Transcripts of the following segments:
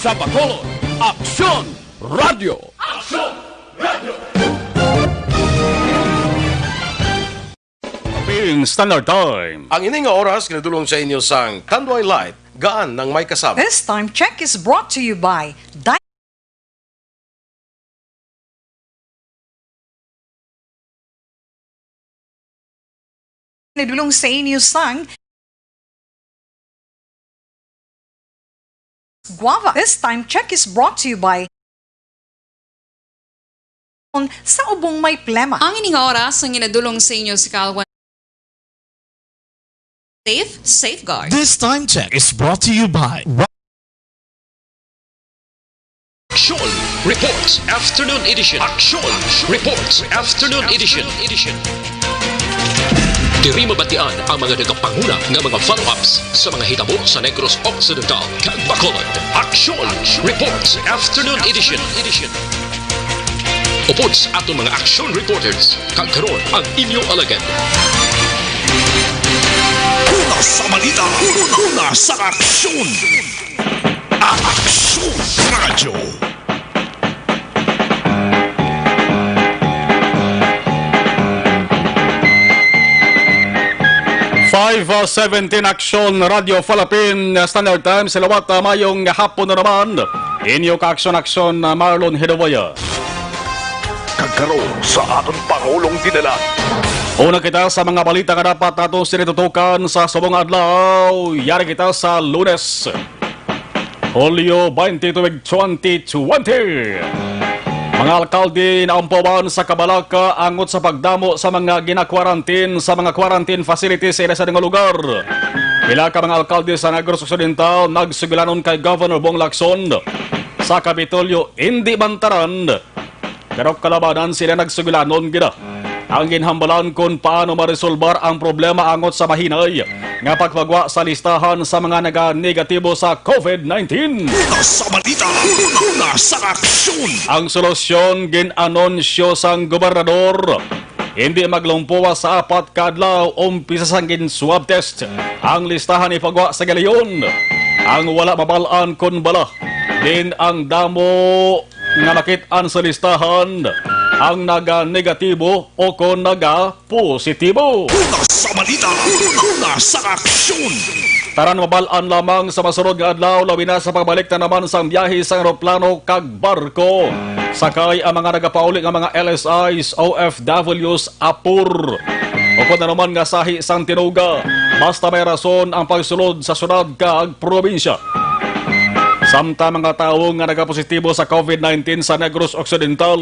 sa Bacolod, Aksyon Radio! Aksyon Radio! Standard Time. Ang ining nga oras kinadulong sa inyo sang Tanduay Light, gaan ng may kasama. This time check is brought to you by Nidulong sa inyo sang Guava. This time check is brought to you by sa ubong may plema. Ang ining oras ang ginadulong sa inyo sa Kalwan Safe Safeguard. This time check is brought to you by Action Reports Afternoon Edition. Action Reports Afternoon Edition. Diri mabatian ang mga nagapanguna nga mga follow-ups sa mga hitabo sa Negros Occidental kag Bacolod. Action Reports Afternoon Edition. Upod sa atong mga action reporters kag karon ang inyong alagad. Una sa balita, una sa aksyon. Aksyon Radio. 5:17 Aksyon Radio Philippine Standard Time. Salawat mayong hapon na naman. Inyo ka-aksyon Marlon Hedawaya. Kagkaroon sa aton Pangulong dinala. Una kita sa mga balita nga dapat nato sinitutukan sa subong adlaw. Yari kita sa Lunes, Hulyo 20, 2020. Mga alkalde na umpawan sa Kabalaka angot sa pagdamo sa mga ginakwarantin sa mga quarantine facilities sa isa nga lugar. Pila ka mga alkalde sa Negros Occidental nagsugulanon kay Governor Bong Lacson sa Kapitolyo hindi bantaran. Pero kalabanan sila nagsugulanon gina. Ang ginhambalan kung paano maresolbar ang problema angot sa mahinay nga pagpagwa sa listahan sa mga naga-negatibo sa COVID-19. Una sa balita, una sa aksyon. Ang solusyon gin-anonsyo sang gobernador. Hindi maglumpuwa sa 4 kadlaw umpisa sang gin-swab test. Ang listahan ipagwa sa galayon. Ang wala mabalaan kun bala. Din ang damo nga makitaan sa listahan. Ang naga-negatibo o kung naga-positibo. Una sa balita, una sa aksyon. Taran mabalaan lamang sa masunod nga adlaw labi na sa pagbalik na naman sa biyahe sa aeroplano kag barko. Sakay ang mga nagapauli nga mga LSIs, OFWs, apur. O kung na naman nga sahi sang tinuga, basta may rason ang pagsulod sa syudad kag probinsya. Samta mga tao nga nagapositibo sa COVID-19 sa Negros Occidental,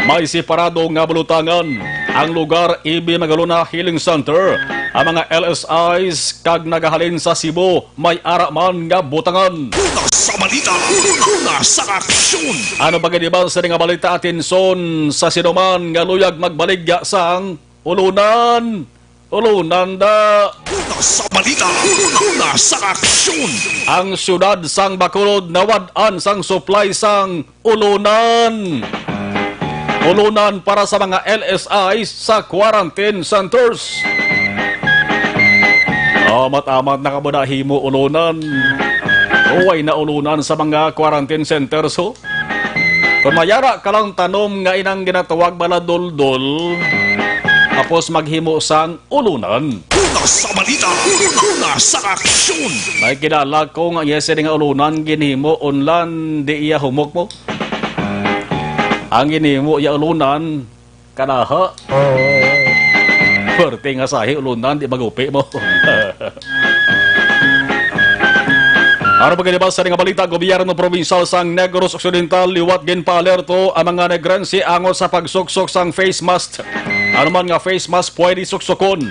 may separado nga bulutangan. Ang lugar Ibi Magalona Healing Center. Ang mga LSIs kag nagahalin sa Cebu, may araman nga butangan. Una sa balita, una sa aksyon. Ano ba ganibang sa nga balita atinson sa sinuman nga luyag magbaligya sang ulunan? Ulunan da! Una sa balita, una sa aksyon. Ang syudad sang Bacolod nawad-an sang supply sang ulunan. Ulunan para sa mga LSIs sa quarantine centers. Amat-amat nakabunahimo ulunan. Uway na ulunan sa mga quarantine centers ho. Kung mayara ka lang tanom nga inang ginatawag baladol-dol, tapos maghimo sang ulunan. Una sa balita, una sa aksyon. May kilala ko nga yes nga ulunan ginhimo unlan di iya humok mo. Ang ginhimo iya ulunan kanaha. Pwerte nga sahi ulunan di magupi mo. Ano ba ganibang sa nga balita, gobyerno probinsal sang Negros Occidental liwat ginpa-alerto ang mga negrense angot sa pagsuksok sang face mask. Ano man nga face mask pwede suksokon.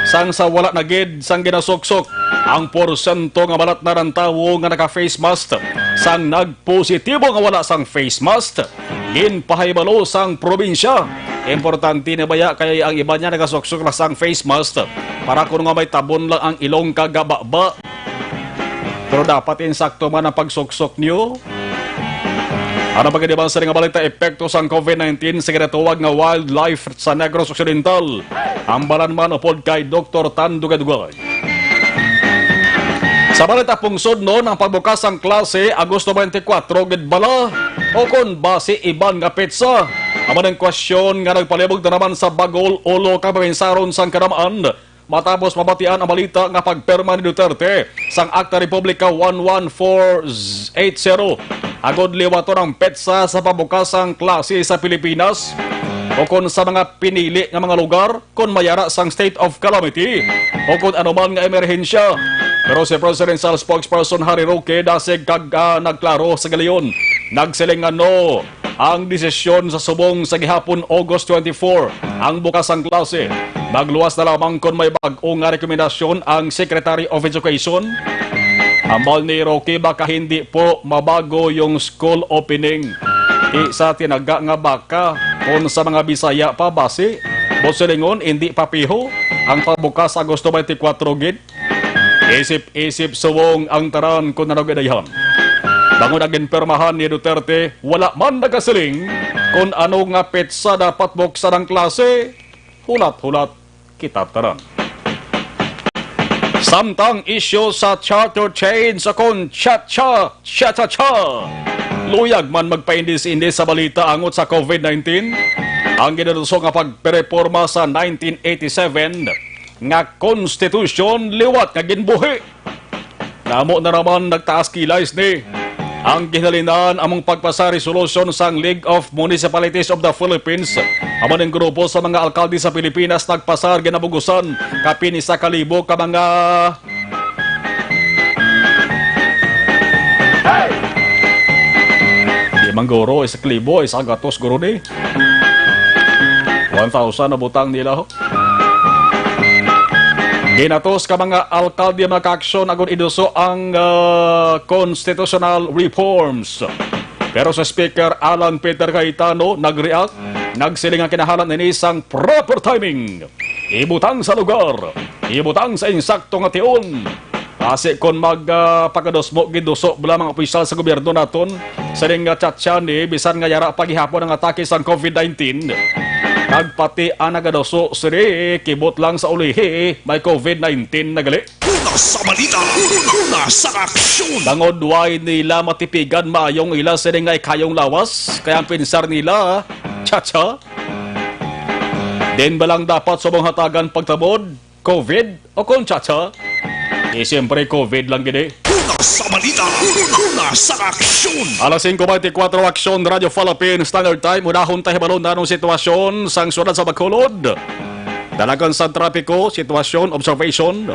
Sang sa wala na gid sang ginasuksok. Ang porsyento nga balat na rantawo nga naka-face mask. Sang nagpositibo nga wala sang face mask. Ginpahibalo sang probinsya. Importante na baya kaya ang iba niya nagasuksok na sang face mask. Para kung nga may tabon lang ang ilong kagababa. Pero dapat insakto man ang pagsuksok niyo. Ano ba ganibang sa nga balita epekto sang COVID-19 sa ginatawag nga wildlife sa Negros Occidental? Ang balan man upod kay Dr. Tan Dugadugay. Sa balita pungsod no, ng pagbukas ang klase Agosto 24, gidbala o kon base iban nga petsa. Aman ang kwestiyon nga nagpalibog na naman sa Bagol ulo kapaminsaron sang karamaan matapos mabatian ang balita nga pagperma ni Duterte sang Akta Republika 11480. Agod liwato ng petsa sa pabukasang klase sa Pilipinas o kung sa mga pinili nga mga lugar kung mayara sang state of calamity o kung anuman nga emerhensya. Pero si Presidential Spokesperson Harry Roque dasig nagklaro sa galiyon. Nagsiling ano ang desisyon sa subong sa gihapon August 24 ang bukasang klase. Magluwas na lamang kung may bag-o nga rekomendasyon ang Secretary of Education. Ambal ni Roque baka hindi po mabago yung school opening. Isa tinaga nga baka kung sa mga Bisaya pa base. Bosilingon hindi papiho ang pagbukas Agosto 24 gid. Isip-isip suwong ang taran kung nanagadayan. Bangon agin permahan ni Duterte, wala man nagasiling kung ano nga petsa dapat buksan ang klase. Hulat-hulat kita taran. Samtang isyo sa charter change sa kon cha-cha. Luyag man magpaindis-indis sa balita angot sa COVID-19. Ang ginuso nga pagpereporma sa 1987 nga konstitusyon liwat nga ginbuhi. Namo na naman nagtaas kilays ni ang ginalinan among pagpasa resolution sang League of Municipalities of the Philippines. Amon ang grupo sa mga alkalde sa Pilipinas nagpasar ginabugusan kapin 1,000 ka mga di man guro 1,000 gatos guro ni 1,000 na butang nila ho. Ginatos ka mga alkalde makaaksyon agon iduso ang constitutional reforms. Pero sa Speaker Alan Peter Cayetano nag-react, nagsiling ang kinahalan ni isang proper timing. Ibutang sa lugar, ibutang sa insakto nga tiyon. Kasi kung magpagados mo giduso bala mga opisyal sa gobyerno naton, siling nga tsatsyan bisan nga yara paghihapon ang atake sa COVID-19. Nagpati ang nagadoso siri, kibot lang sa ulihi, may COVID-19 nagali. Una sa balita, una sa aksyon. Bangod way nila matipigan maayong ila siri nga kayong lawas, kaya ang pinsar nila, cha-cha. Din ba lang dapat subong hatagan pagtabod, COVID o kung cha-cha? Siyempre COVID lang gini. Una sa balita, una sa aksyon. Alas 5:24 Aksyon Radio Philippine Standard Time. Unahon tayo balon na nung sitwasyon sang syudad sa Bacolod. Dalagan sa trapiko, sitwasyon, observation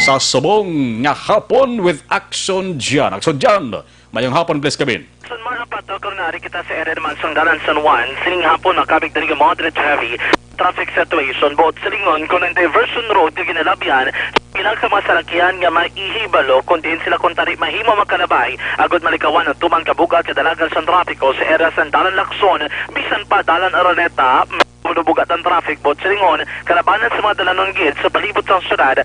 sa subong nga hapon with action dyan. Aksyon dyan. Mayong hapon, please kabin. San mga patok na kita sa area naman sa Dalan San Juan, sining hapon nakabig dali moderate to heavy traffic situation both silingon kung ang diversion road yung ginalabihan ilang sa mga salakyan nga maihibalo kung din sila kung tari mahimo magkalabay agad malikawan at tumang kabugat kadalagan sa trapiko sa area sa Dalan Lacson bisan pa Dalan Araneta mabubugat ang traffic both silingon kalabanan sa mga dalanon gid sa palibot sa syudad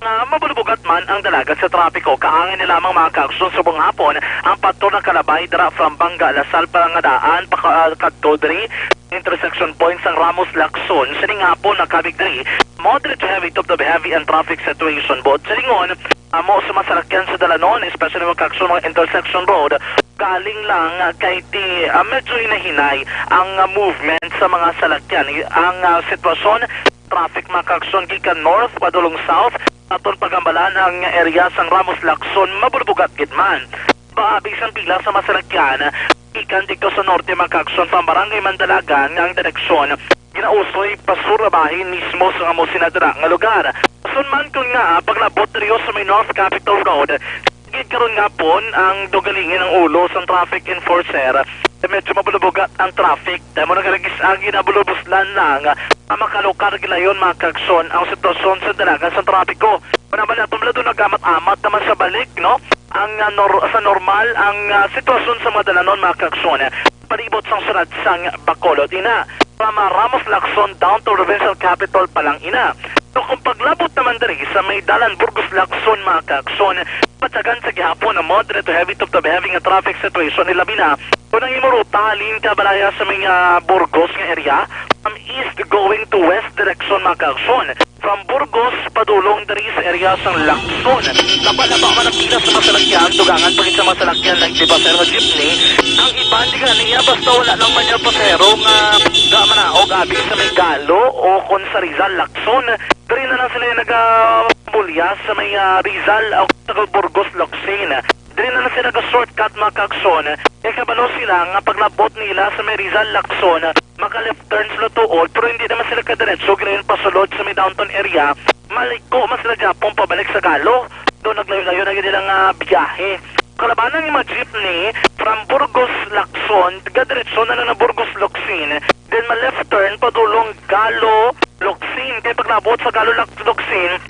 mabulubugat man ang dalagan sa trapiko. Kaangin ni lamang mga kaakson sa buong hapon ang pator ng kalabay dara from Banga, Lasal, Parangadaan, Kadtodri, intersection points ang Ramos Lacson. Sining hapon nakabig diri moderate to heavy top to heavy and traffic situation. But silingon, mo sa masalakyan sa dalanon, especially mga kaakson mga intersection road, galing lang kay medyo hinahinay ang movement sa mga salakyan. Ang sitwasyon, traffic mga kaakson gikan north, padulong south, aton pagambalan ang area sang Ramos Lacson mabulbugat gitman. Bisan pila sa masalakyan ikan dito sa norte makakson sa barangay Mandalagan ang direksyon ginausoy pasurabahin mismo sa amo sinadra nga lugar. Sun man kung nga paglabot diriyo sa may North Capitol Road karon nga pon ang dogalingin ng ulo sa traffic enforcer. Medyo mabulubugat ang traffic. Dahil mo nagalagis ang ginabulubuslan lang makalukar gilayon mga kagson ang sitwasyon sa dalagan sa trapiko. Panaman atong lado nagamat-amat naman sa balik, no? Ang sa normal ang sitwasyon sa mga dalanon mga kagson. Palibot sang sunod sang Bacolod ina. From Ramos Lacson down to Provincial Capital pa lang ina. So kung paglabot naman dari sa may Dalan Burgos Lacson mga kagson, patsagan sa gihapon na moderate to heavy to heavy nga traffic situation nila bina. Kung ang imuruta, halin ka balaya sa mga Burgos nga area, from east going to west direction mga kagson. From Burgos, padulong dari sa area sang Lacson. Nabalaba man ang pila sa masalakyan, dugangan pagit sa masalakyan like di pasero jeepney. Ang iba hindi ka niya basta wala lang man yung pasero nga gaman na o gabi sa may Galo o kon sa Rizal Lacson. Dari na lang sila yung nag-bulyas sa may Rizal o sa Burgos Locsin. Dari na lang sila nag-shortcut mga kakson. Kabalo sila nga paglabot nila sa may Rizal Lacson, maka-left turn sila tuod, pero hindi naman sila kadiretso, ginayon pasulod sa may downtown area. Maliko mas sila Japon pabalik sa Galo. Doon naglayo-layo na nilang biyahe. Kalabanan ng mga jeepney from Burgos Lacson, taga-diretso na lang na Burgos Locsin. Then ma-left turn padulong Galo Locsin. Kaya paglabot sa Galo Locsin,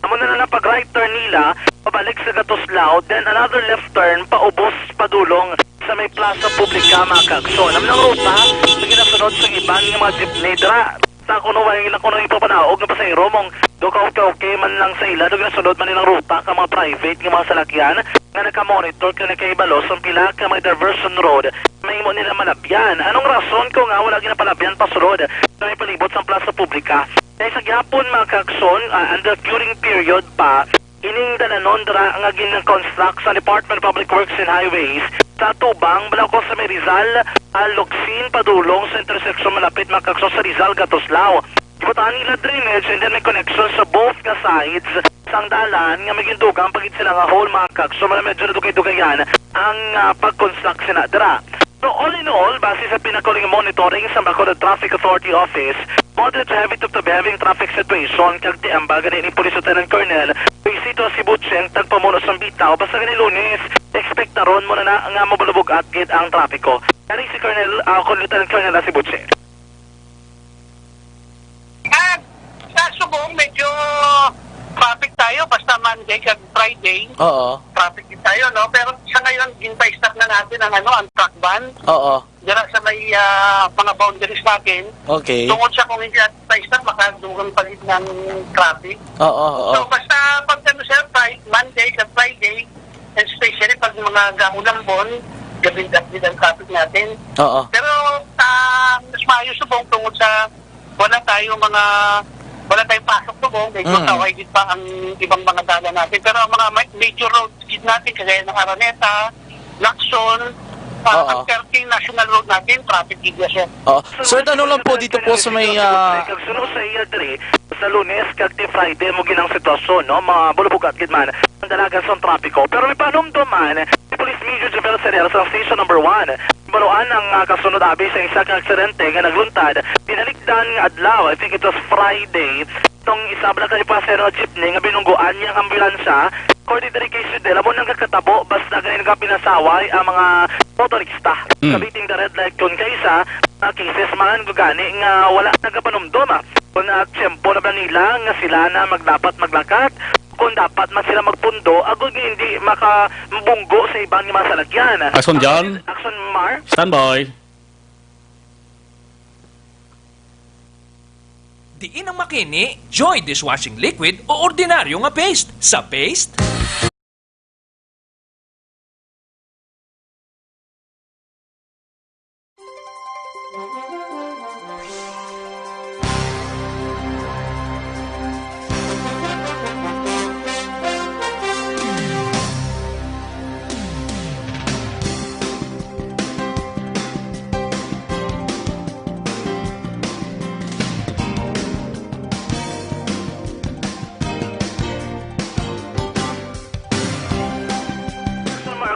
amo na lang pag-right turn nila, pabalik sa Gatoslao, then another left turn, paubos, padulong sa may Plaza Publica, mga kakson. Naman ang ruta, na ginasunod sa iban ng mga jeepney, dra, sa kuno yung ipapanaog na pasayro mong okay man lang sa ila, doon ginasunod man nilang ruta ka mga private, ng mga salakyan, nga naka-monitor ka na kay Balos, ang pila ka may diversion road, may mo nila malabyan. Anong rason ko nga wala ginapalabyan pasulod na may palibot sa Plaza Publica? Dahil sa gyapon mga kakson, under curing period pa, ining dalanon dra nga gin-construct sa Department of Public Works and Highways sa Tubang, bala ko sa may Rizal, Locsin, padulong sa intersection malapit mga kakson sa Rizal, Gatoslao. Ibutaan nila drainage and then may connection sa both ka sides sang dalan nga may gindugang pagit sila nga whole mga kakson, wala medyo na dugay-dugayan ang pag-construct sila dra. So all in all, base sa pinakaling monitoring sa Bacolod Traffic Authority Office, moderate to heavy to heavy traffic situation kag ti ambaga ni Police Lieutenant Colonel Luisito Sibucheng tagpamuno sa bitaw basta gani Lunes expectaron mo na nga mabalubog at gid ang trapiko. Kani si Colonel Lieutenant Colonel Sibucheng. Sa Subong medyo traffic tayo basta Monday kag Friday. Oo. Traffic din tayo, no? Pero sa ngayon, ginpa-stop na natin ang ang truck ban. Oo. Dira sa may mga boundaries natin. Okay. Tungkol sa kung hindi natin pa-stop, makadugang palit ng traffic. Oo. So basta pag sir, Monday kag Friday, especially pag mga gaulambon, gabi-gabi ang traffic natin. Oo. Pero mas maayos Subong tungkol sa wala tayong pasok Subong, medyo tawagin pa ang ibang mga dala natin. Pero ang mga major roads natin, kagaya ng Araneta, Lacson, ang 13 national road natin, traffic gigya siya. Sir, tanong lang po dito po sa may... Sunod sa iya diri, sa Lunes kag ti Friday mo ginang sitwasyon, no? Mga bulubugat gid man ang dalagan sa trapiko. Pero may panumduman, si Police Major Javel Serrero sa Station Number 1. Baluan ang kasunod abi sa isa ka aksidente nga nagluntad. Pinalikdan nga adlaw, I think it was Friday. Itong isa bala ka pasero jeepney nga binungguan niyang ambulansya. According to the case today, lamon nang kakatabo, basta ganun nga pinasaway ang mga motorista. Kabiting the red light kung kaysa, cases man gugani nga wala nagapanumdum. Kung tiyempo na ba nila nga sila na magdapat maglakat, kung dapat man sila magpundo, agad hindi makabunggo sa ibang mga salakyan. Action John. Action Mar. Standby. Diin ang makini, Joy Dishwashing Liquid o ordinaryo nga paste. Sa paste,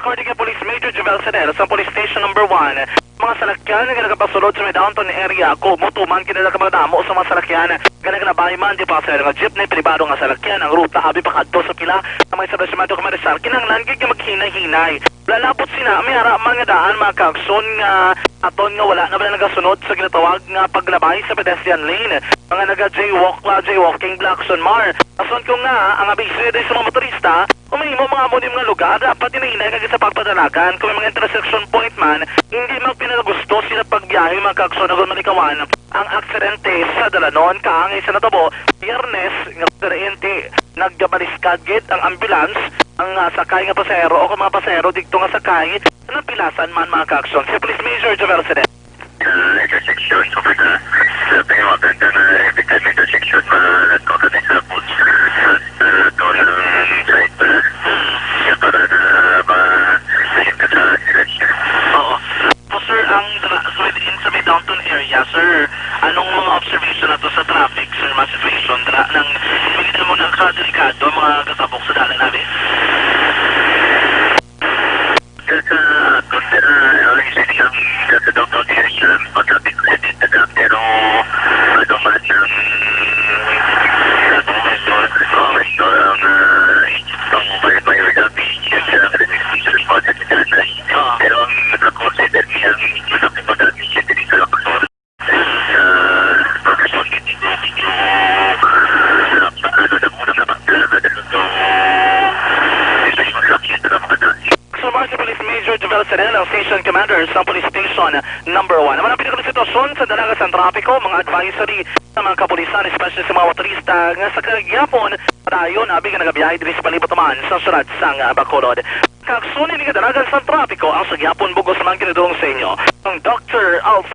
According kay Police Major Javel Serrero sa Police Station Number 1, mga salakyan nga nagapasulod sa may downtown area, kumutuman kinala ka mga damo sa mga salakyan nga nagnabay man di pa sa nga jeepney pribado nga salakyan ang ruta abi pa kadto sa pila sa may establishmento komersiyal kinahanglan gid nga maghinay-hinay. Lalapot sina may ara man nga daan mga kakson nga aton nga wala na ba nagasunod sa ginatawag nga paglabay sa pedestrian lane. Mga jaywalking Blackson Mar. Ason ko nga ang abiso din sa mga motorista umihimo mga modim nga lugar dapat inahinay nga sa pagpadalagan kung may mga intersection point man hindi magpinagusto sila pagbiyahe mga kakson na malikawan ang aksidente sa dalanon kaangay sa natabo Biyernes nga kuryente nagbaliskad gid ang ambulance ang sakay nga pasahero o kung mga pasahero dito nga sakay ng pilasan man mga kakson. Si Police Major Javel Serrero. Intersection over the Penguin and then the intersection let's go to the next Party Police Major Jovel Serel, ang Station Commander sa Police Station number 1. Naman ang pinakang sitwasyon sa dalaga sa trapiko, mga advisory sa mga kapulisan, especially sa mga motorista nga sa kagyapon, padayon, abig nga nagabiyahe diri sa palibot naman sa surat sang Bacolod. Kaksunin nga dalaga sa trapiko, ang sagyapon bugos sa mga ginadulong sa inyo. Ang Dr. Alf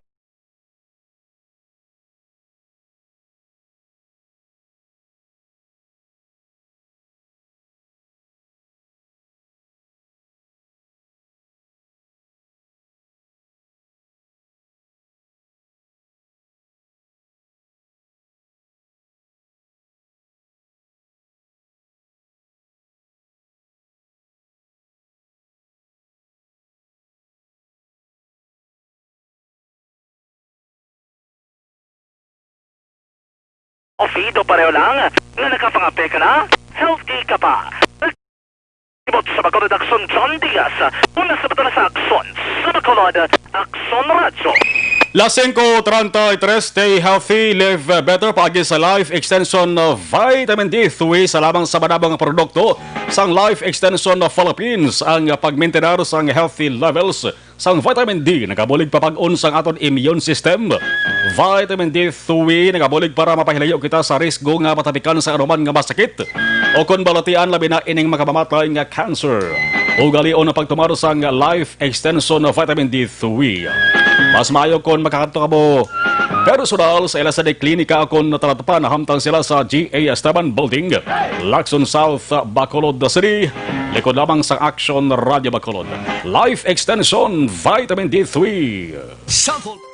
Ofido pareho lang na nakapangapay ka na, healthy ka pa. Ibot sa Bacolod Akson John Diaz, una sa bato na sa Akson, sa Bacolod Akson Radyo. Las 5:33, stay healthy, live better paagi sa Life Extension Vitamin D3 sa lamang sa manabang produkto sang Life Extension Philippines ang pagmaintenar sang healthy levels sang vitamin D nagabulig papag-on sang aton immune system. Vitamin D3 nagabulig para mapahilayo kita sa risgo nga matapikan sa anuman nga masakit o kung balatian labi na ining makamamatay nga cancer. Ugalion na pagtumaro sang Life Extension Vitamin D3. Mas maayo kon makakanto ka mo personal sa ila sa klinika akon natalatapan na hamtang sila sa GA Esteban Building, Lacson South, Bacolod City. Likod lamang sa Action Radio Bacolod. Life Extension Vitamin D3. Sample.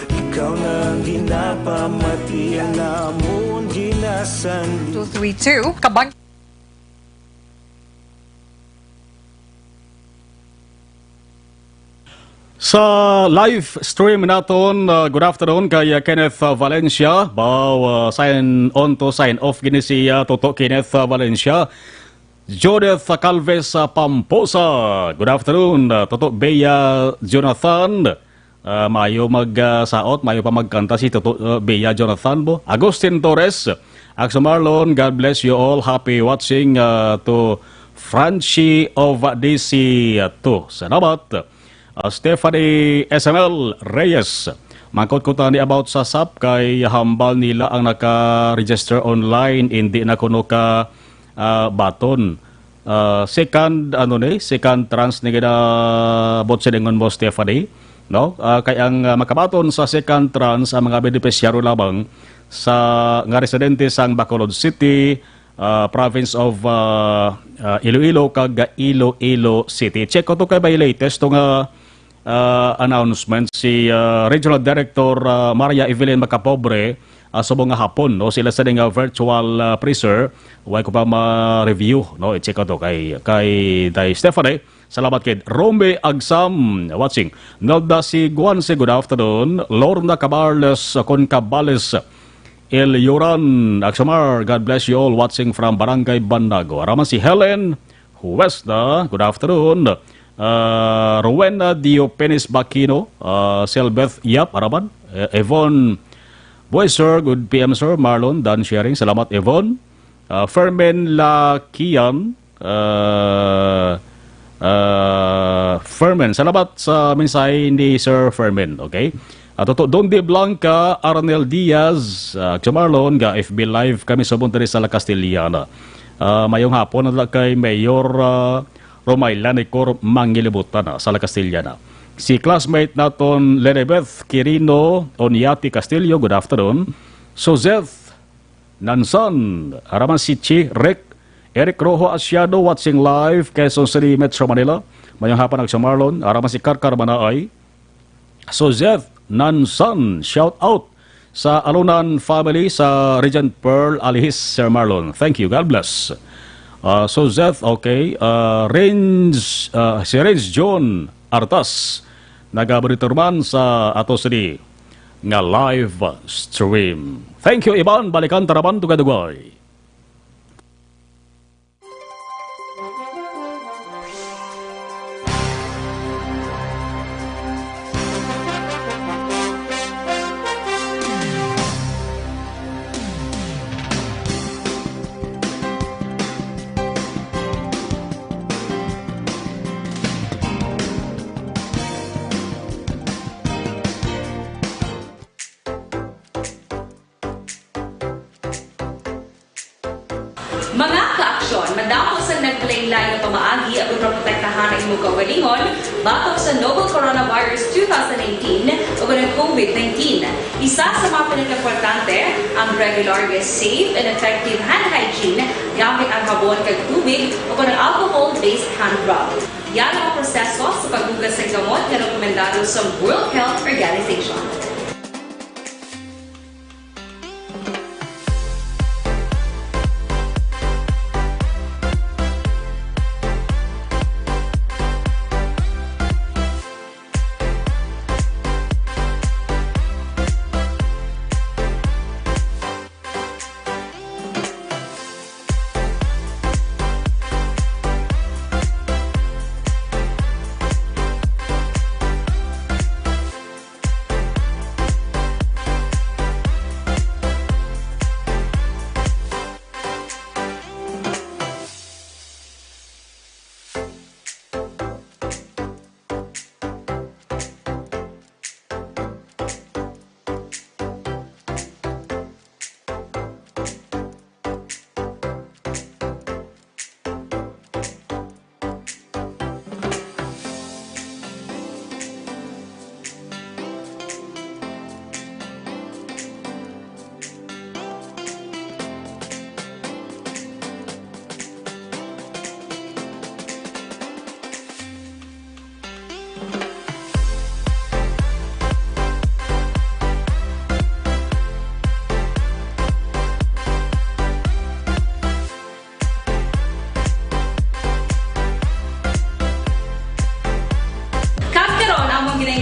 Ikaw nang ginapamati ang namon ginasan 232 kabang sa live stream naton, good afternoon kay Kenneth Valencia. Sign on to sign off gini si Toto Kenneth Valencia. Judith Calves Pamposa, good afternoon. Toto Bea Jonathan, mayo magsaot, mayo pa magkanta si Toto Bea Jonathan bo. Agustin Torres, Axel Marlon, God bless you all. Happy watching to Francie of DC to. Salamat. Stephanie SML Reyes, mangkot-kutan ni about sa SAP kay hambal nila ang naka-register online, hindi na kuno ka baton. Second trans ni gina bot silingon mo Stephanie, no? Kay ang makabaton sa second trans ang mga beneficiaryo lamang sa nga residente sang Bacolod City, province of Iloilo kag Iloilo City. Check ko to kay by latest to nga announcement si Regional Director Maria Evelyn Macapobre subong nga hapon, no, sila sa nga virtual presser way ko pa ma-review, no, i-check ko to kay Day Stephanie. Salamat kay Rombe Agsam watching. Nolda si Guanse, good afternoon. Lorna Cabarles Concabales El Yoran Aksamar, God bless you all watching from Barangay Bandago. Araman si Helen Huwesta, good afternoon. Rowena Diopenis Bakino, Selbeth Yap, Araman. Yvonne Boy sir, good PM sir. Marlon, done sharing. Salamat Yvonne. Fermin Lakian, Fermin, salamat sa mensahe ni Sir Fermin, okay? Toto Dondi Blanca, Arnel Diaz, Marlon, ga FB Live kami sa buntari sa La Castellana. Mayong hapon na kay Mayor Romayla Nicor Mangilibutan sa La Castellana. Si classmate naton Lenebeth Quirino Oniati Castillo, good afternoon. Sozeth Nansan, araman si Chi Rick Eric Rojo Asiado watching live Quezon City, Metro Manila. Mayong hapon sa Marlon, araman si Karkar Manaay. Suzeth Nansan, shout out sa Alunan family sa Regent Pearl Alihis, Sir Marlon. Thank you, God bless. Suzeth, okay. Si Range John Artas, nagabariturman sa ato sini nga live stream. Thank you, Iban. Balikan taraban tugadugay. Mga ka-aksyon, madamo sa naglaylay na pamaagi at protektahan ang imong kaugalingon batok sa novel coronavirus 2018 o ng COVID-19. Isa sa mga pinaka-importante ang regular, safe, and effective hand hygiene gamit ang habon kag tubig o ng alcohol-based hand rub. Yan ang proseso sa paghugas sa gamot na rekomendado sa World Health Organization.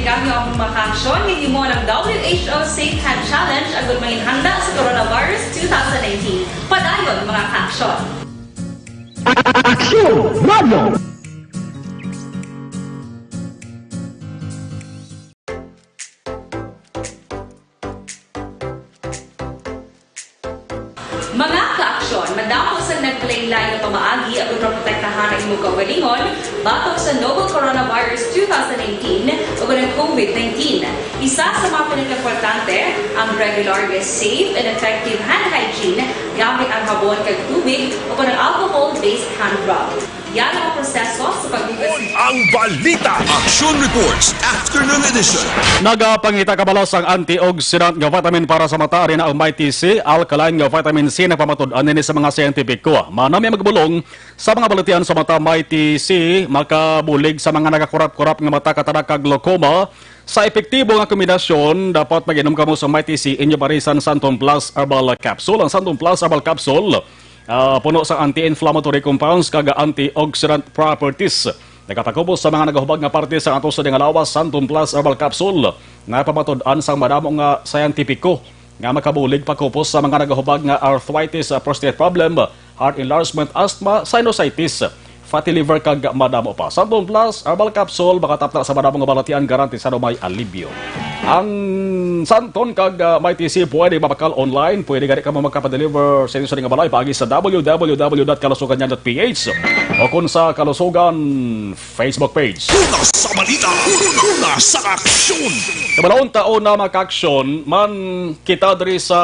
Kami ang makaksyon hindi mo ng WHO Safe Hand Challenge ang gulmangin handa sa coronavirus 2019. Padayon mga kaksyon! Aksyon! Radio! Mga ka-aksyon, madamo sa naglaylay na pamaagi at protektahan ang imong kaugalingon batok sa novel coronavirus 2018 o ng COVID-19. Isa sa mga pinaka-importante ang regular, safe, and effective hand hygiene gamit ang habon kag tubig o ng alcohol-based hand rub. Yan ang proseso sa paghugas. Ang Balita Action Reports Afternoon Edition. Nagapangita kabalas ang antioxidant nga vitamin para sa mata rin ang Mighty C, alkaline nga vitamin C na pamatud-an nini sa mga siyentipiko. Manami magbulong sa mga balatian sa mata Mighty C, makabulig sa mga nagakurap-kurap nga mata katadak kag glaucoma. Sa epektibo nga kombinasyon, dapat mag-inom kamo sa Mighty C inyo barisan Santon Plus Herbal Capsule. Ang Santon Plus Herbal Capsule puno sa anti-inflammatory compounds kag antioxidant properties. Nagapakubos sa mga nagahubag nga parte sa ato sa ngalawas Santon Plus Herbal Capsule na pamatud-an sang madamo nga scientifico nga makabulig pakupos sa mga nagahubag nga arthritis, prostate problem, heart enlargement, asthma, sinusitis, fatty liver kag madamo pa. Santon Plus Herbal Capsule makatapta sa madamo nga balatian garantisado may alibyo. Ang Santon kag Mighty C pwede mapakal online, pwede gani ka mo magpapadeliver sa inyo sa nga balay paagi sa www.kalusugan.ph o kung sa Kalusugan Facebook page. Una sa balita, una sa aksyon. Kabalawang taon na maka-aksyon man kita diri sa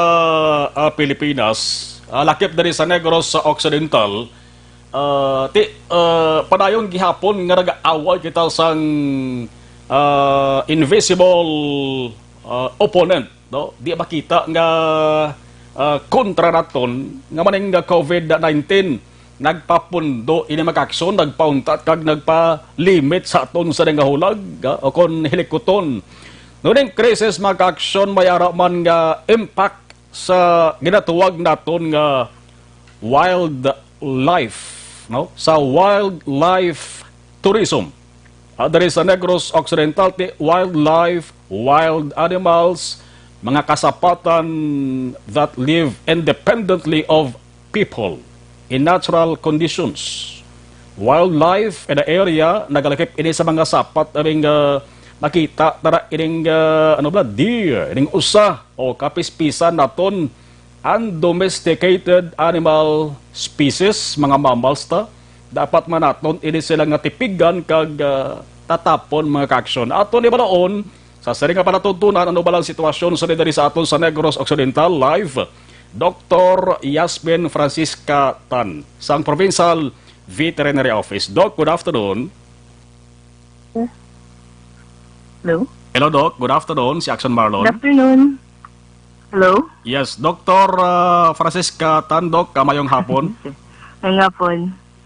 Pilipinas, lakip diri sa Negros sa Occidental, padayon gihapon nga nag-away kita sang invisible opponent, no? Di makita nga kontra naton nga maning COVID-19 nagpapundo ini mag-aksyon, nagpauntat kag nagpa-limit sa aton sa nga hulag o kon hilikuton. Nuning krisis mag-aksyon may araman nga impact sa ginatuwag naton nga wildlife, no? Sa wildlife tourism. There is sa Negros Occidental, wildlife, wild animals, mga kasapatan that live independently of people in natural conditions. Wildlife in the area, nagalakip ini sa mga sapat aming makita tara ining deer, ining usa o kapispisan naton undomesticated animal species, mga mammals ta. Dapat man naton ini sila nga tipigan kag tatapon mga kaaksyon. Aton iba noon, sa sari nga panatutunan, ano ba lang sitwasyon sa diri sa aton sa Negros Occidental live, Dr. Yasmin Francisca Tan, sang Provincial Veterinary Office. Doc, good afternoon. Hello? Hello, Doc. Good afternoon. Si Action Marlon. Good afternoon. Hello? Yes, Dr. Francisca Tan, Doc. Kamayong hapon. Ay nga po.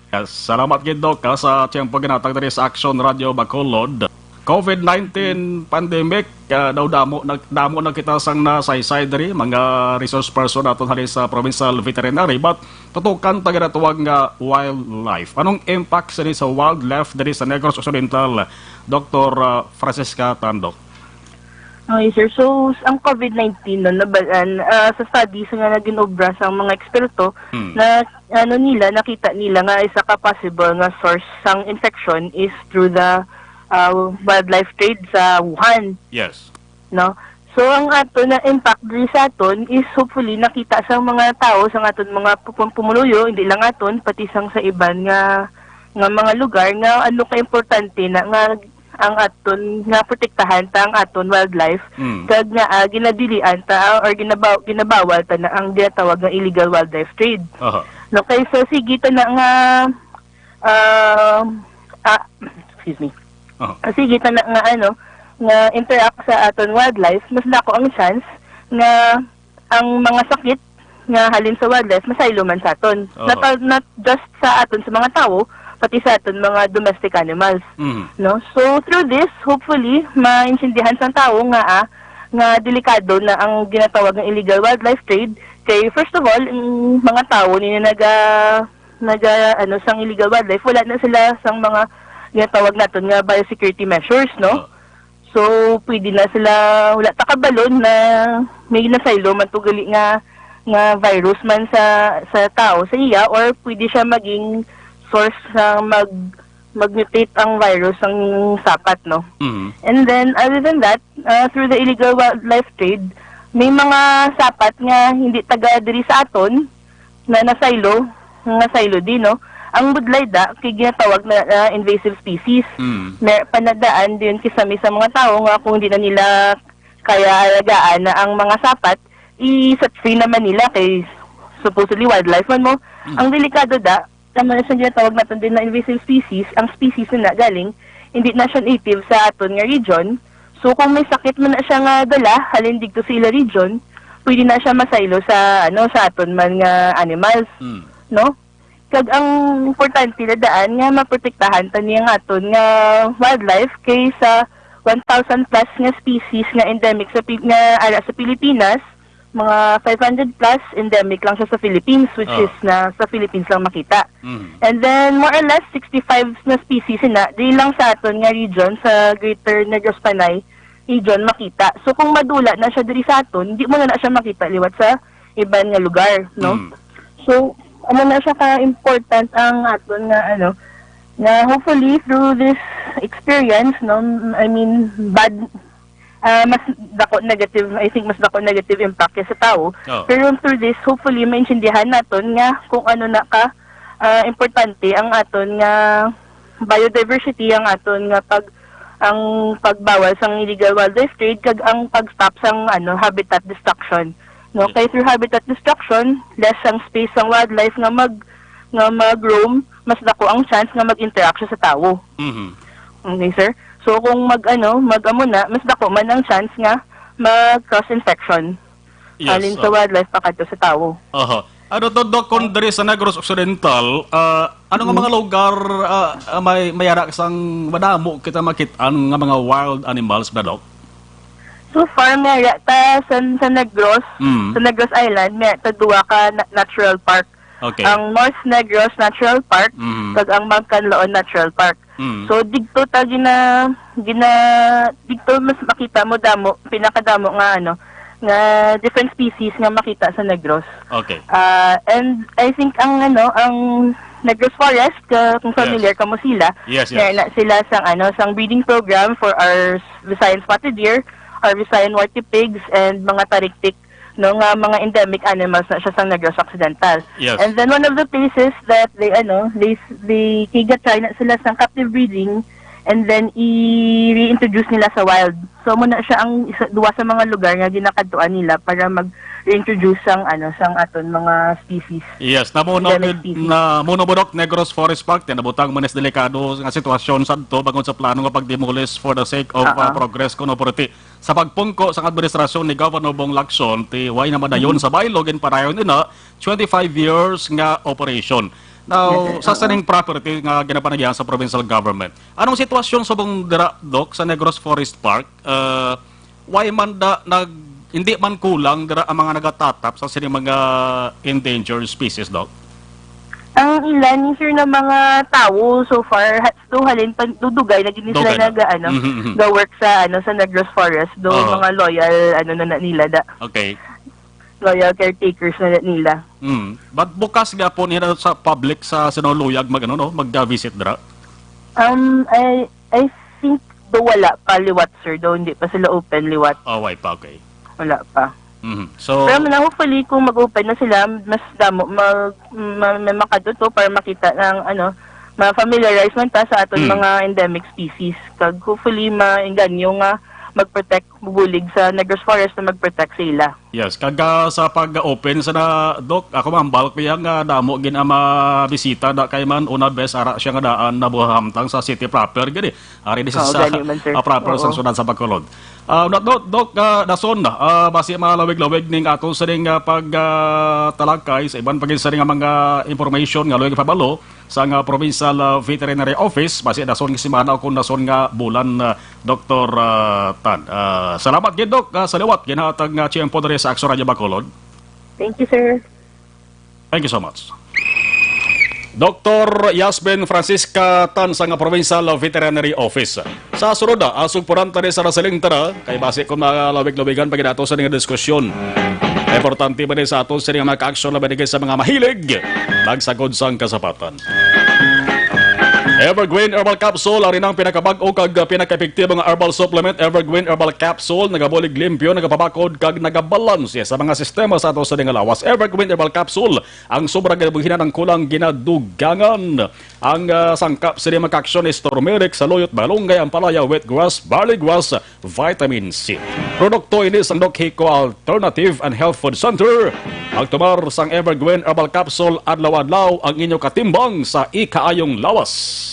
Yes, salamat gid Doc sa tiyempo ginatag diri sa Action Radio Bacolod. COVID-19 pandemic, daw damo na kita sang nasaysay diri mga resource person naton hari sa Provincial Veterinary, but tutukan ta ginatuwag nga wildlife. Anong impact sa wildlife diri sa Negros Occidental, Dr. Francisca Tandok? Okay, sir. So, ang COVID-19 no, nabalaan sa studies nga na ginobra sa mga eksperto na nakita nila nga isa ka possible nga source sang infection is through the wildlife trade sa Wuhan. Yes. No? So, ang ato na impact diri sa aton is hopefully nakita sa mga tao, sa aton mga pumuluyo, hindi lang aton, pati sang sa iban nga mga lugar nga ano ka-importante na nga ang aton nga protektahan ta ang aton wildlife kag nga ginadilian ta or ginabawal ta na ang ginatawag nga illegal wildlife trade. No, kay so sige ta na nga excuse me. Sige ta na nga nga interact sa aton wildlife, mas dako ang chance nga ang mga sakit nga halin sa wildlife masaylo man sa aton. Not just sa aton sa mga tao, pati sa aton mga domestic animals. No? So through this, hopefully maintindihan sa tao nga delikado na ang ginatawag ng illegal wildlife trade. Kay first of all, mga tao ni sang illegal wildlife, wala na sila sang mga ginatawag naton nga biosecurity measures, no? So pwede na sila wala ta kabalon na may nasaylo man tugali nga virus man sa tao sa iya, or pwede siya maging source na mag-mutate ang virus ang sapat, no? And then, other than that, through the illegal wildlife trade, may mga sapat nga hindi taga diri sa aton na nasaylo din, no? Ang budlay da, kay ginatawag na invasive species. May panadaan din kisami sa mga tao nga kung hindi na nila kaya alagaan na ang mga sapat, i-set free naman nila kay supposedly wildlife man mo. Ang delikado da, naman sa ginatawag natin din na invasive species, ang species na galing, hindi na siya native sa aton nga region. So kung may sakit man na siya nga dala, halin dito sa ila region, pwede na siya masaylo sa sa aton man nga animals, no? Kag ang importante na daan nga maprotektahan ta niya nga aton nga wildlife kay sa 1,000 plus nga species nga endemic sa Pilipinas, mga 500 plus endemic lang siya sa Philippines, which is na sa Philippines lang makita. And then more or less 65 na species na di lang sa aton nga region sa Greater Negros Panay region makita. So kung madula na siya diri sa aton, di mo na siya makita liwat sa iban nga lugar, no? So na siya ka-important ang aton nga na hopefully through this experience, no, I mean mas dako negative, I think mas dako negative impact sa tao. Pero through this, hopefully maintindihan naton nga kung ano na ka importante ang aton nga biodiversity, ang aton nga ang pagbawal sang illegal wildlife trade kag ang pag-stop sang habitat destruction. No, kay through habitat destruction, less ang space ang wildlife nga mag-roam, mas dako ang chance nga mag-interact siya sa tao. Okay, sir? So kung mag-amo na, mas dako man ang chance nga mag-cross infection. Alin sa wildlife pakadto sa tao. Ano to, Doc, kung diri sa Negros Occidental, ano nga mga lugar may mayara sang madamo kita makitaan nga mga wild animals ba, Doc? So far, may ta sa Negros, sa Negros Island, may ta duwa ka natural park. Okay. Ang North Negros Natural Park, kag ang Magkanlaon Natural Park. So digto ta digto mas makita mo damo, pinakadamo nga nga different species nga makita sa Negros. Okay. And I think ang Negros Forest, kung familiar ka mo sila, Yes. na sila sang breeding program for our Visayan spotted deer, our Visayan warty pigs, and mga tariktik nga mga endemic animals na siya sa Negros Occidental. Yes. And then one of the places that they kiga-try na sila sa captive breeding and then i-reintroduce nila sa wild. So muna siya ang duwa sa mga lugar nga ginakadtuan nila para mag-reintroduce sang aton mga species. Yes, namuno budok Negros Forest Park nabutang manes delikado nga sitwasyon sadto bangod sa plano nga pagdemolish for the sake of progress kuno porti. Sa pagpungko sa administrasyon ni Governor Bong Lacson, way na madayon sa baylog and parayon ina 25 years nga operation. Now, sa saning property nga ginapanagyan sa provincial government. Anong sitwasyon sa bong dira, Doc, sa Negros Forest Park? Why man hindi man kulang dira ang mga nagatatap sa sining mga endangered species, Doc? Ang ilan sir na mga tao so far halin dudugay na gini sila ga work sa Negros Forest do mga loyal na nila da. Okay. Loyal caretakers na nila. But bukas nga po nila sa public sa sinuluyag mag-visit dra? I think wala pa liwat sir, hindi pa sila open liwat. Why pa, okay. Wala pa. So, pero hopefully kung mag-open na sila, mas damo may makaduto para makita ng ma-familiarize man ta sa aton mga endemic species. Kag hopefully mainganyo nga mag-protect, bubulig sa Negros Forest na mag-protect sila. Yes, kaga sa pag-open sa Doc, ako mambal ko yung damo gin ama bisita da kay man una bes ara siya nga daan na buhamtang sa city proper gani. Ari di sa proper sa sunod sa Bacolod. Doc, dason na basi malawig-lawig ning ato sa ning pagtalakay sa ibang pagin sa ning mga information nga luwig pabalo sa Provincial Veterinary Office basi dason nga semana o kun dason nga bulan Dr. Tan. Salamat gid Doc sa liwat ginhatag nga tiyempo diri sa Aksyon Radio Bacolod. Thank you sir. Thank you so much. Dr. Yasmin Francisca Tan sa nga Provincial Veterinary Office. Sa sunod asog poranta ni sa Rasaling tara kay base kung mga lawig-lawigan pag ato sa nga diskusyon. Importante ba sa ato sa mga ka-aksyon na binigay sa mga mahilig magsagod sang kasapatan. Evergreen Herbal Capsule ari nang pinakabag-o kag pinaka-epektibo nga herbal supplement. Evergreen Herbal Capsule nagabulig limpyo, nagapabakod kag nagabalanse sa mga sistema sa ato sa lawas. Evergreen Herbal Capsule ang sobrang ginabuhinan ng kulang ginadugangan. Ang sangkap sa mga aksyon is turmeric, saluyot, balunggay, ampalaya, wheatgrass, barley grass, vitamin C. Produkto ini sang Doc Hiko Alternative and Health Food Center. Magtumar sang Evergreen Herbal Capsule adlaw-adlaw ang inyo katimbang sa ikaayong lawas.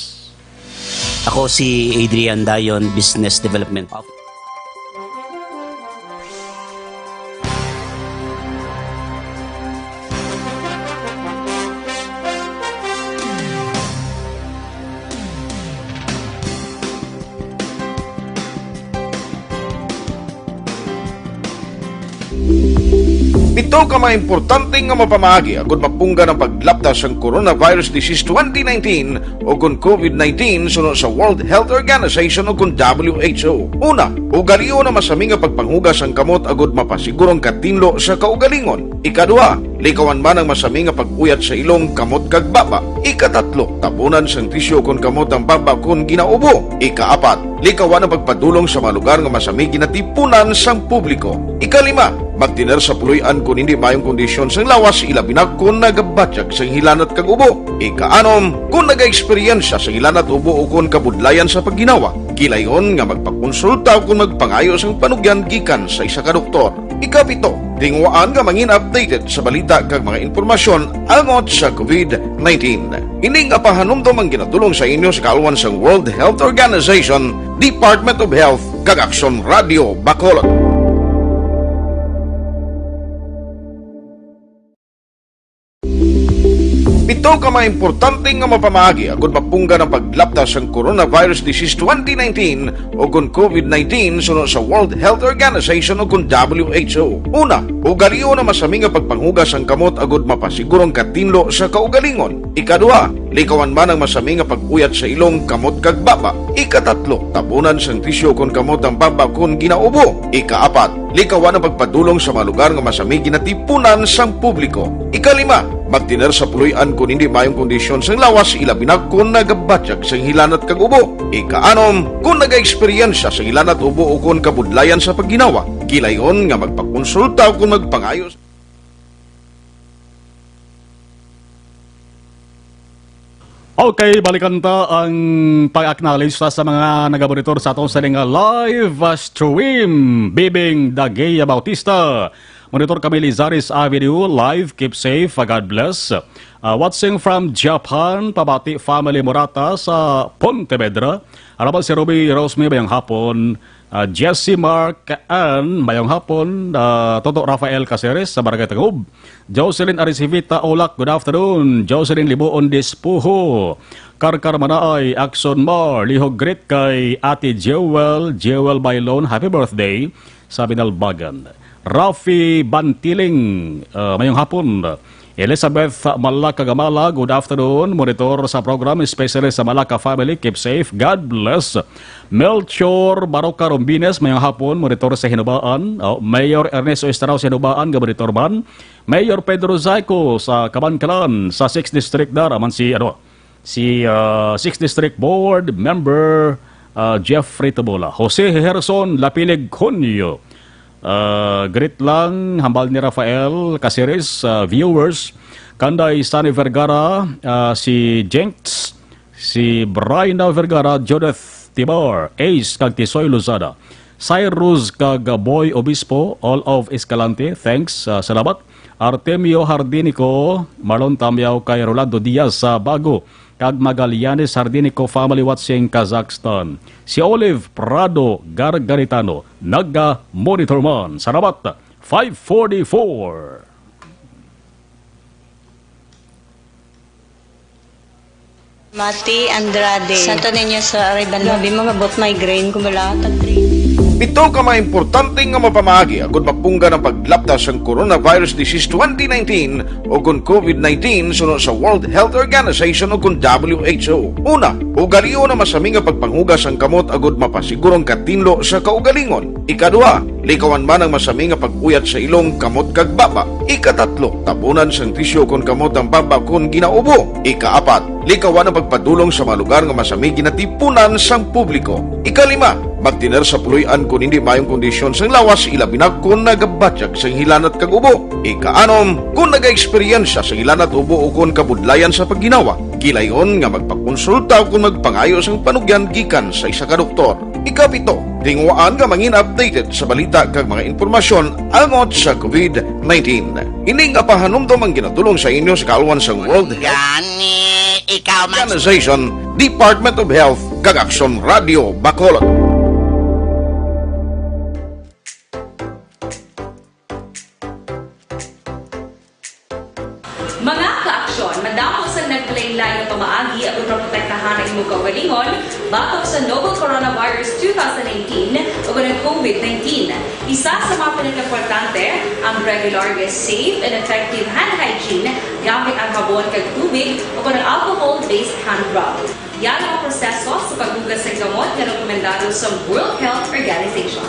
Ako si Adrian Dayon, Business Development Officer. Ito ka mga importante nga mapamagi agud mapungga ng paglapdas ang Coronavirus Disease 2019 o kung COVID-19 sunod sa World Health Organization o kung WHO. Una, ugaliyo na masami nga pagpanghugas ang kamot agud mapasigurong katinlo sa kaugalingon. Ikadua, likawan man ang masami nga pag-uyat sa ilong kamot kag baba. Ikatatlo, tapunan sang tisyo kung kamot ang baba kung ginaubo. Ikaapat, likawan ang pagpadulong sa mga lugar nga masami ginatipunan sang publiko. Ikalima, magtiner sa puluyan kung hindi mayong kondisyon sang lawas ilabi na kung nagabatyag sang hilanat kag ubo. Ikaanom, kung naga-eksperyensya sang hilanat ubo o kung kabudlayan sa pagginawa. Gilayon nga magpakonsulta o kung magpangayo sang panugyan gikan sa isa ka doktor. Ikapito, tingwaan nga mangin updated sa balita kag mga impormasyon angot sa COVID-19. Ining apahanumdom ang ginatulong sa inyo sa kaalwan sang World Health Organization, Department of Health kag Aksyon Radio Bacolod. Pito ka mga importante nga mapamagi agud mapungga ng paglaptas ang Coronavirus Disease 2019 o kung COVID-19 sunod sa World Health Organization o kung WHO. Una, ugaliyo na masami nga pagpanghugas ang kamot agud mapasigurong katinlo sa kaugalingon. Ikadua, likawan man ang masami nga pag-uyat sa ilong kamot kag baba. Ikatatlo, tabunan sang tisyo kung kamot ang baba kung ginaubo. Ikaapat, likawan ang pagpadulong sa mga lugar nga masami ginatipunan sang publiko. Ikalima, magtiner sa puluyan kung hindi mayong kondisyon sang lawas ilabi na kung nagabatyag sang hilanat kag ubo. Ikaanom, kung naga-eksperyensya sang hilanat ubo o kung kabudlayan sa pagginawa. Kilayon nga magpakonsulta o kung magpangayos. Okay, balikan ta ang pag-acknowledge sa mga nagabonitor sa atong sa live stream. Bibing Dagea Bautista. Monitor kami Lizaris Avenue, live, keep safe, God bless. Watching from Japan, Pabati Family Morata sa Pontevedra. Arabal si Ruby Rosme, bayang hapon. Jesse Mark Ann, bayang hapon. Toto Rafael Caceres sa Barangay Tagub. Jocelyn Arisivita Olak, good afternoon. Jocelyn Libuon Dispuho. Karkar Manaay, Axon Mar, lihog greet kay Ate Jewel Bailon, happy birthday sa Binalbagan. Rafi Bantiling, mayong hapon. Elizabeth Malaka Gamala, good afternoon. Monitor sa program, especially sa Malaka family, keep safe, God bless. Melchor Baroka Rombines, mayong hapon. Monitor sa Hinubaan. Mayor Ernesto Estrao sa Hinubaan, monitor man. Mayor Pedro Zayco sa Kabankalan, sa 6th District Dara, man si 6th District Board Member Jeffrey Tabola. Jose Herson Lapilig Conyo. Greet lang, hambal ni Rafael Caceres, viewers, Kanday Sunny Vergara, si Jenks, si Bryna Vergara, Judith Tibar, Ace kag Tisoy Luzada, Cyrus kag Boy Obispo, all of Escalante, thanks, salamat. Artemio Hardinico, Marlon Tamyaw kay Rolando Diaz sa Bago, kag Magallanes Hardinico family watching Kazakhstan. Si Olive Prado Gargaritano, nagga-monitor man. Salamat, 544. Mati Andrade. Santo Niño sa Ariban. Labi mga bot migraine kumala tag-3. Pito ka mga importante nga mapamagi agud mapungga ng paglaptas ang Coronavirus Disease 2019 o kung COVID-19 sunod sa World Health Organization o kung WHO. Una, ugaliyo na masami nga pagpanghugas ang kamot agud mapasigurong katinlo sa kaugalingon. Ikadua, likawan man ang masami nga pag-uyat sa ilong kamot kag baba. Ikatatlo, tabunan sang tisyo kung kamot ang baba kung ginaubo. Ikaapat, likawan ang pagpadulong sa mga lugar nga masami ginatipunan sang publiko. Ikalima, magtiner sa puluyan kung hindi mayong kondisyon sang lawas ilabi na kung nagabatyag sang hilanat kag ubo. Ikaanom, kung naga-eksperyensya sang hilanat ubo o kung kabudlayan sa pagginawa. Kilayon nga magpakonsulta o kung magpangayo sang panugyan gikan sa isa ka doktor. Ikapito, tingwaan nga mangin updated sa balita kag mga impormasyon angot sa COVID-19. Ining apahanumdom ang ginatulong sa inyo sa kaalwan sang World Health Organization, Department of Health, kag Action Radio Bacolod. Mga ka-aksyon, madamo sa naglaylay ng pamaagi at protektahan ang imong kaugalingon batok sa novel coronavirus 2018 o ng COVID-19. Isa sa mga pinaka-importante ang regular, safe, and effective hand hygiene gamit ang habon kag tubig o ng alcohol-based hand rub. Yan ang proseso sa paghugas ng gamot na rekomendado sa World Health Organization.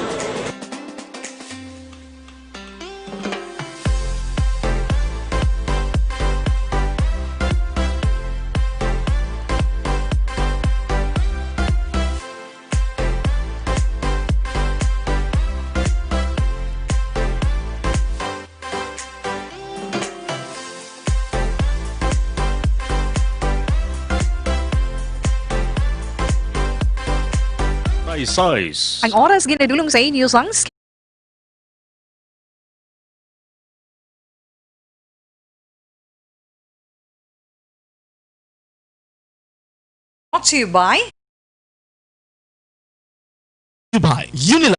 Size. Ang oras ginadulong sa inyo sang brought to you by Unilag.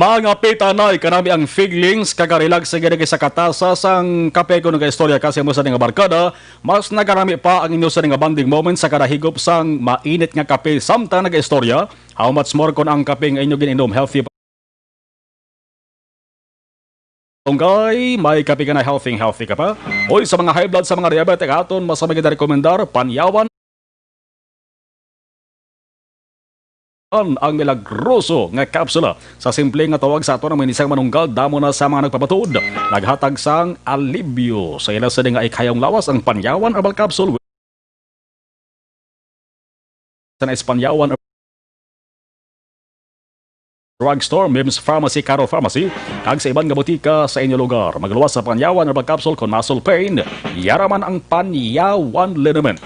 Mga pitanay, kanami ang feelings, kakarilag sa gina sa katasa sang kape ko nga istorya kasi mo sa nga barkada, mas nakarami pa ang inyo sa nga banding moment sa kadahigop sang mainit nga kape samtang nag-istorya. How much more kon ang kape nga inyo gininom healthy Tunggay, may kape ka na healthy ka pa. Oy, sa mga high blood, sa mga diabetic aton, mas maganda rekomendar, panyawan ang milagroso nga kapsula. Sa simple nga tawag sa ato ng minisang manunggal, damo na sa mga nagpapatuod. Naghatag sang alibyo sa ilang sa nga ikayong lawas ang panyawan herbal capsule. Sa panyawan drugstore, Mims Pharmacy, Carol Pharmacy, kag sa ibang nga botika sa inyo lugar. Magluwas sa panyawan herbal capsule kon muscle pain, yaraman ang panyawan liniment.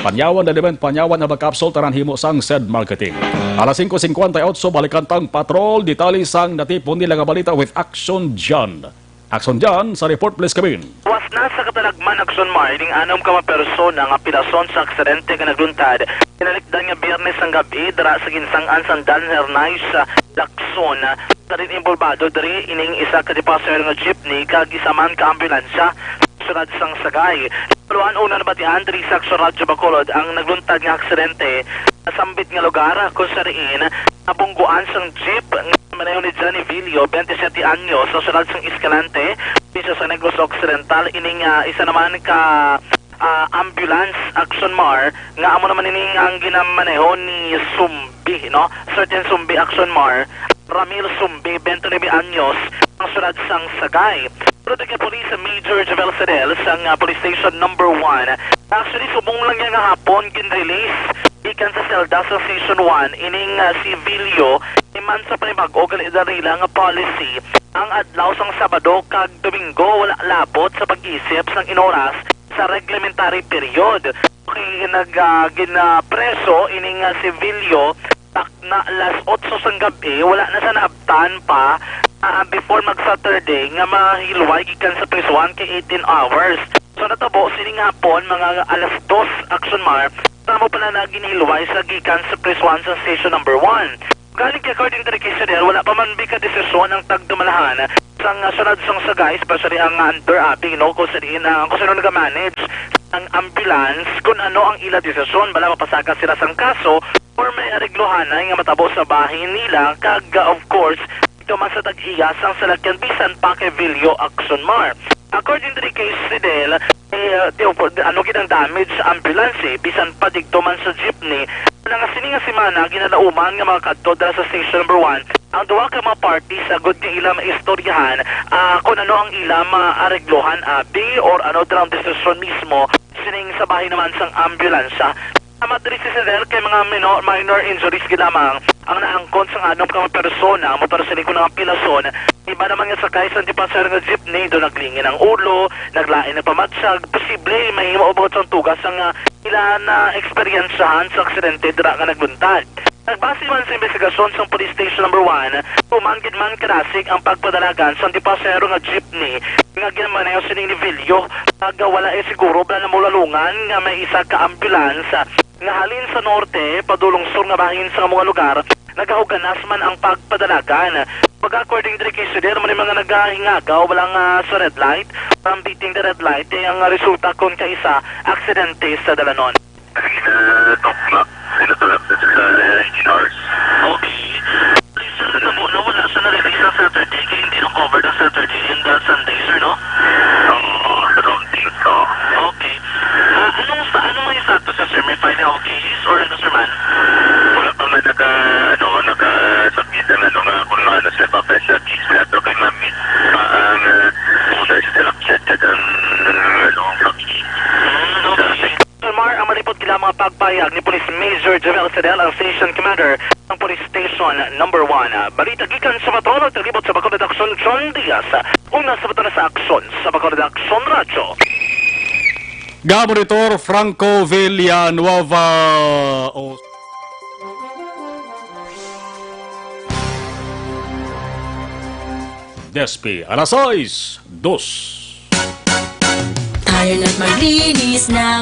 Panyawan Element, Panyawan Herbal Capsule, taran himo sang SED Marketing. Alas 5:58, balikan tang patrol, detali sang natipon nila nga balita with Action John. Action John, sa report please kabin. Was na sa katalagman Action Mar, ding anom ka mga persona nga pilason sa aksidente nga nagluntad. Kinalikdan nga biyernes ang gabi, dara sa ginsangan sang Dan Hernay sa Lacson. Sa rin involvado, dari ining isa ka passenger nga jeepney, kag isaman ka ambulansya. Sunod sang sagay. Paluan una na batihan, diri sa Radyo Bacolod, ang nagluntad nga aksidente sa sambit nga lugar kung sa riin, nabungguan sang jeep nga maneho ni Johnny Villo, 27 anyos, sa sunod sang Escalante, bisa sa Negros Occidental, ining isa naman ka ambulance Action Mar, nga amo naman ining ang ginamaneho ni Sumbi, no? Certain Sumbi Action Mar, Ramil Sumbi, 29 anyos, ang sunod sang sagay. Pero taga Police Major Javel Sedel sang Police Station number 1. Actually, subong lang niya nga hapon kin-release ikan sa Selda sa Station 1 ining si Villo iman sa panibag-o galidari nga policy ang adlaw sang Sabado kag Domingo wala labot sa pag-isip sang inoras sa reglementary period. Okay, ginapreso ining si Villo na alas 8 sang gabi wala na sa naabtan pa before mag-Saturday nga mahilway gikan sa prisuan kay 18 hours. So natabo sining hapon mga alas 2 Action Mar tamo pala na ginhilway sa gikan sa prisuan sa station number 1. Galing kay according to the case wala pa man bika desisyon ang tagdumalahan sang sunod sang sagay, especially ang under api, no, kung sino nag-manage ang ambulance, kung ano ang ila desisyon, bala mapasaka sila sang kaso or may ariglohan na nga matabo sa bahay nila kag of course ito man sa tag-iya sang salakyan bisan pa kay Villo Action Mar. According to the case Sidel, ano ginang damage sa ambulance bisan pa digto man sa jeepney. Nga sininga simana ginalauman nga mga kadto dala sa station number 1 ang duwa ka mga parties sa good nga ilang maistoryahan kung ano ang ilang maareglohan abi or ano dalang desisyon mismo sining sa bahay naman sang ambulansya. Madrid si Sidel kay mga minor injuries lamang ang naangkon sa anong ka mga persona motor sa likod ng pilason. Iba naman nga sakay sa antipasar nga jeepney do naglingin ang ulo, naglain na pamatsag, posible may maubot ang tugas ang ilan na eksperyensyahan sa aksidente dira nga nagluntad. Nagbase man sa investigasyon sa Police Station number 1, pumangkid man karasig ang pagpadalagan sa antipasero nga jeepney nga ginamaneho sining ni Villo. Wala siguro bala na mulalungan nga may isa ka ambulance nga halin sa norte, padulong sur nga bahin sa mga lugar, nagahuganas man ang pagpadalagan. Pag-according to the case, there man mga nagahingagaw, walang sa red light, from beating the red light, ang resulta kung kaisa, aksidente sa dalanon. Okay. Sir, tamo na wala sa na-release na Saturday, kaya hindi na-cover na Saturday and Sunday, sir, no? I don't think so. Okay. Anong may status sa sir? May final case or ano, sir, man? Wala pa man naka-submit ang kung ano sila pa-pressure case na ito kay mamit. Sir, sila accepted ang family. Okay. Sir Mar, ang malipot kila mga pagpayag ni Police Major Javel Sedel, ang Station Commander ng Police Station number 1. Balita gikan sa Bacolod, naglibot sa Bacolod Action, John Diaz. Una sa bato na sa aksyon sa Bacolod Action Radio. Monitor Franco Villanueva. Despi, alas 6:02. Tayo na't maglinis ng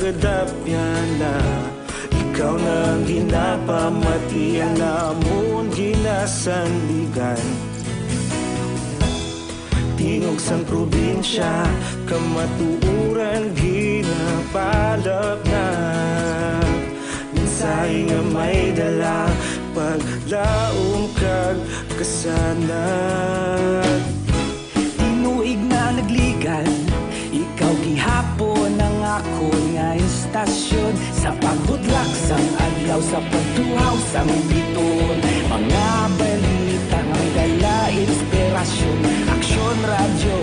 magadapyan na ikaw na ginapamatian namon ginasandigan. Tingog sang probinsya kamatuuran ginapalap na minsay nga may dala paglaom kag kasanag. Tinuig na nagligan, ikaw gihapon ang ako nga istasyon sa pagbutlak sang adlaw sa pagtuhaw sang biton. Mga balita nga may dala inspirasyon, aksyon radyo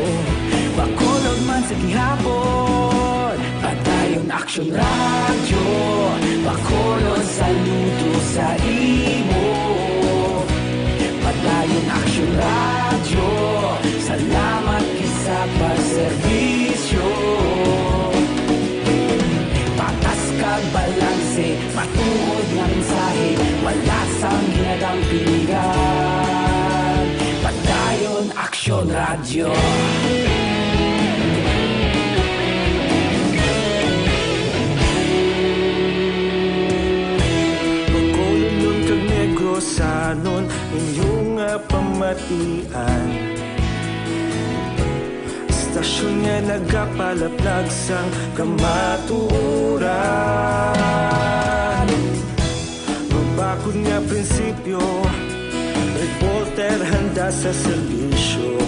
bakolod man sa gihapon. Padayon aksyon radyo bakolod saludo sa imo. Padayon aksyon radyo, salamat kisa pagserbisyo. Patas kag balanse, matuod nga mensahe, wala sang ginadampingan. Padayon aksyon radyo. Pagkulunod kag negosanon inyong pamatian. Stasyon nga nagapalaplag sang kamatuuran. Mabakod nga prinsipyo, reporter handa sa serbisyo.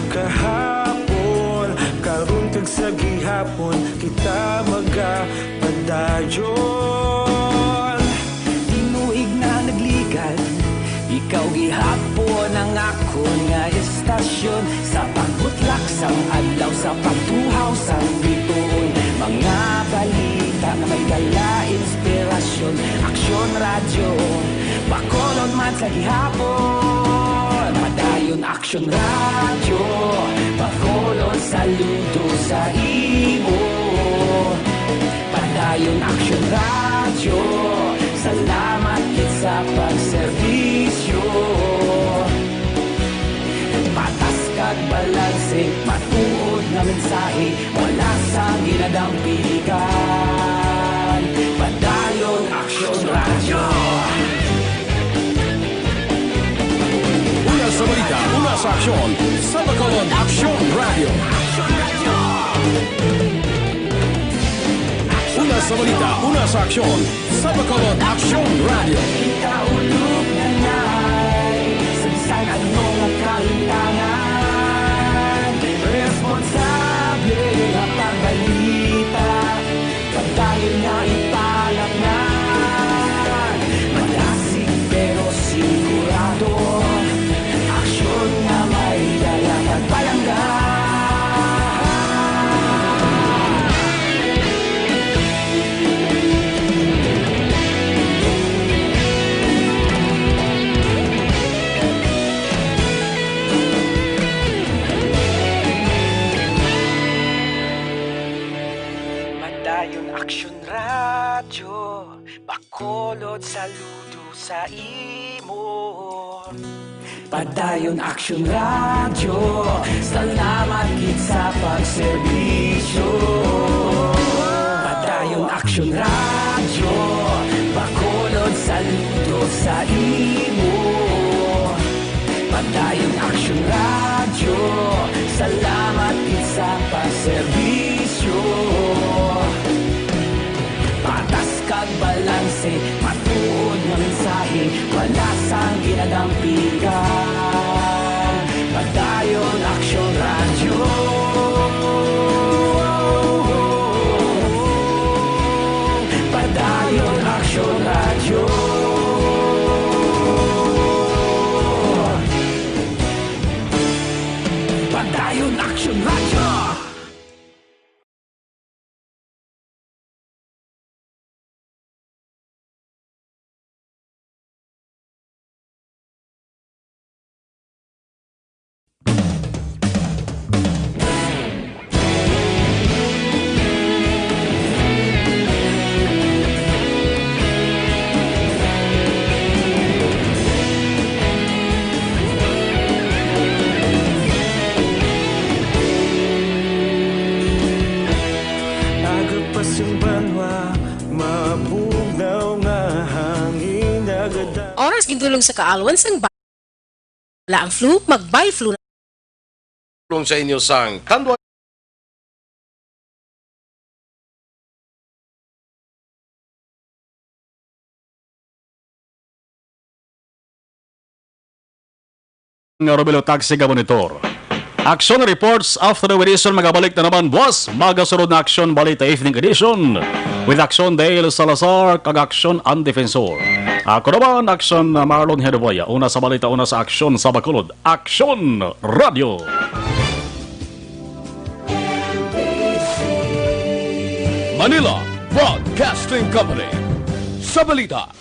Kahapon, karon kag sa gihapon, kita magapadayon. Tinuig na nagligan, ikaw gihapon ang ako nga istasyon sa pagbutlak sang adlaw sa pagtuhaw sang bituon. Mga balita na may dala inspirasyon, aksyon radyo bakolod man sa gihapon. Padayon aksyon radyo bakolod saludo sa imo. Padayon aksyon radyo, salamat kit sa pagserbisyo. Patas kag balanse, matuod nga mensahe, wala sang ginadampigan. Padayon aksyon radyo. Una sa balita, una sa aksyon, sa Bacolod Aksyon Radio. Una sa balita, una sa aksyon, sa Bacolod Aksyon Radio. Ikaulog na na'y sabisan at mga kalintangan. Responsable na pagbalita, pagdayon na ipalap na. Malasig pero sigurado, aksyon na may dalang at palanggan. Padayon aksyon radyo, bakolod saludo sa imo. Padayon aksyon radyo, salamat kit sa pagserbisyo. Padayon aksyon radyo, bakolod saludo sa imo. Padayon aksyon radyo, salamat kit sa pagserbisyo. Patas kag balanse, matuod nga mensahe, wala sang ginadampigan. Padayon aksyon radyo. Padayon aksyon radyo. Padayon aksyon radyo. gindulong sa kaalwan sang wala ang flu, mag-buy flu na. Tulong sa inyo sang Tanduay. Nga Robelo Taxi Monitor. Action reports after the edition magabalik na naman buwas. Magasunod na Action Balita Evening Edition with Action Dale Salazar kag Action ang Defensor. Ako naman Action Marlon Hedoboya. Una sa balita, una sa Action sa Bacolod. Action Radio. Manila Broadcasting Company. Sa balita,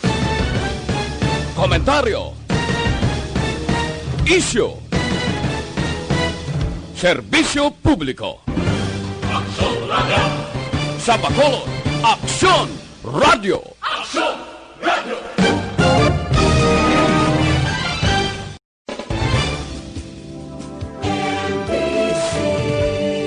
komentaryo, issue, serbisyo publiko. Aksyon Radio. Sa Bacolod, Aksyon Radio. Aksyon Radio.